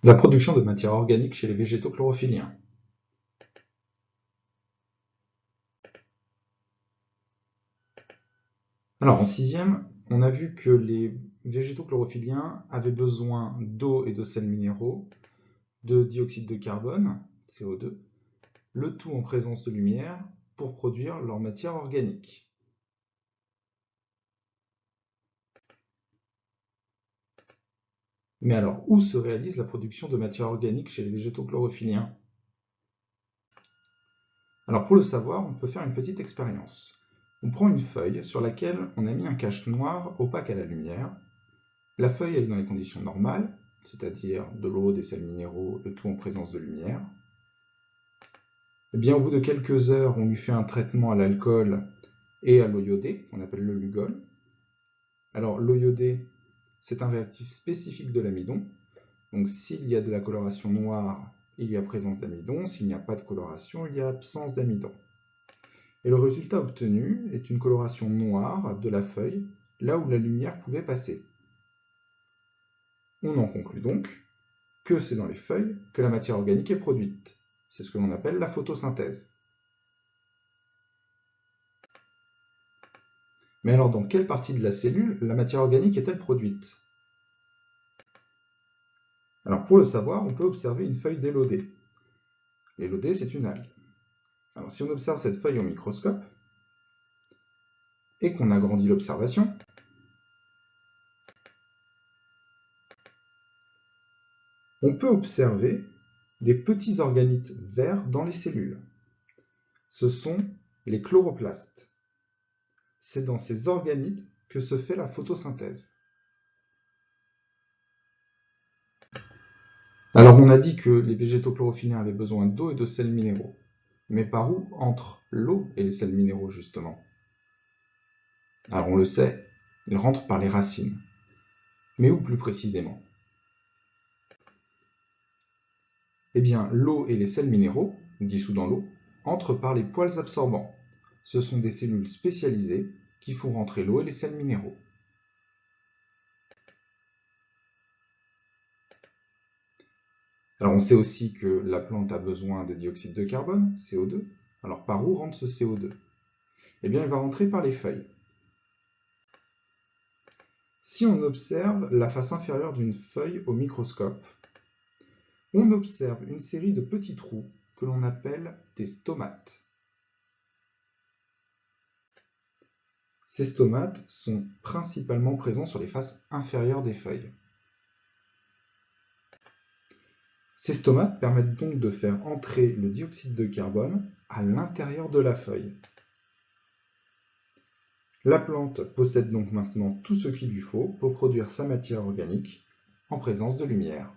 La production de matière organique chez les végétaux chlorophylliens. Alors en sixième, on a vu que les végétaux chlorophylliens avaient besoin d'eau et de sels minéraux, de dioxyde de carbone, CO2, le tout en présence de lumière pour produire leur matière organique. Mais alors, où se réalise la production de matière organique chez les végétaux chlorophylliens? Alors pour le savoir, on peut faire une petite expérience. On prend une feuille sur laquelle on a mis un cache noir opaque à la lumière. La feuille est dans les conditions normales, c'est-à-dire de l'eau, des sels minéraux, le tout en présence de lumière. Et bien, au bout de quelques heures, on lui fait un traitement à l'alcool et à l'eau iodée, qu'on appelle le Lugol. Alors, l'eau iodée, c'est un réactif spécifique de l'amidon. Donc, s'il y a de la coloration noire, il y a présence d'amidon. S'il n'y a pas de coloration, il y a absence d'amidon. Et le résultat obtenu est une coloration noire de la feuille, là où la lumière pouvait passer. On en conclut donc que c'est dans les feuilles que la matière organique est produite. C'est ce que l'on appelle la photosynthèse. Mais alors, dans quelle partie de la cellule la matière organique est-elle produite? Alors, pour le savoir, on peut observer une feuille d'élodée. L'élodée, c'est une algue. Alors, si on observe cette feuille au microscope et qu'on agrandit l'observation, on peut observer des petits organites verts dans les cellules. Ce sont les chloroplastes. C'est dans ces organites que se fait la photosynthèse. Alors on a dit que les végétaux chlorophylliens avaient besoin d'eau et de sels minéraux. Mais par où entrent l'eau et les sels minéraux justement? Alors on le sait, ils rentrent par les racines. Mais où plus précisément? Eh bien, l'eau et les sels minéraux, dissous dans l'eau, entrent par les poils absorbants. Ce sont des cellules spécialisées qui font rentrer l'eau et les sels minéraux. Alors on sait aussi que la plante a besoin de dioxyde de carbone, CO2. Alors par où rentre ce CO2? Eh bien, il va rentrer par les feuilles. Si on observe la face inférieure d'une feuille au microscope, on observe une série de petits trous que l'on appelle des stomates. Ces stomates sont principalement présents sur les faces inférieures des feuilles. Ces stomates permettent donc de faire entrer le dioxyde de carbone à l'intérieur de la feuille. La plante possède donc maintenant tout ce qu'il lui faut pour produire sa matière organique en présence de lumière.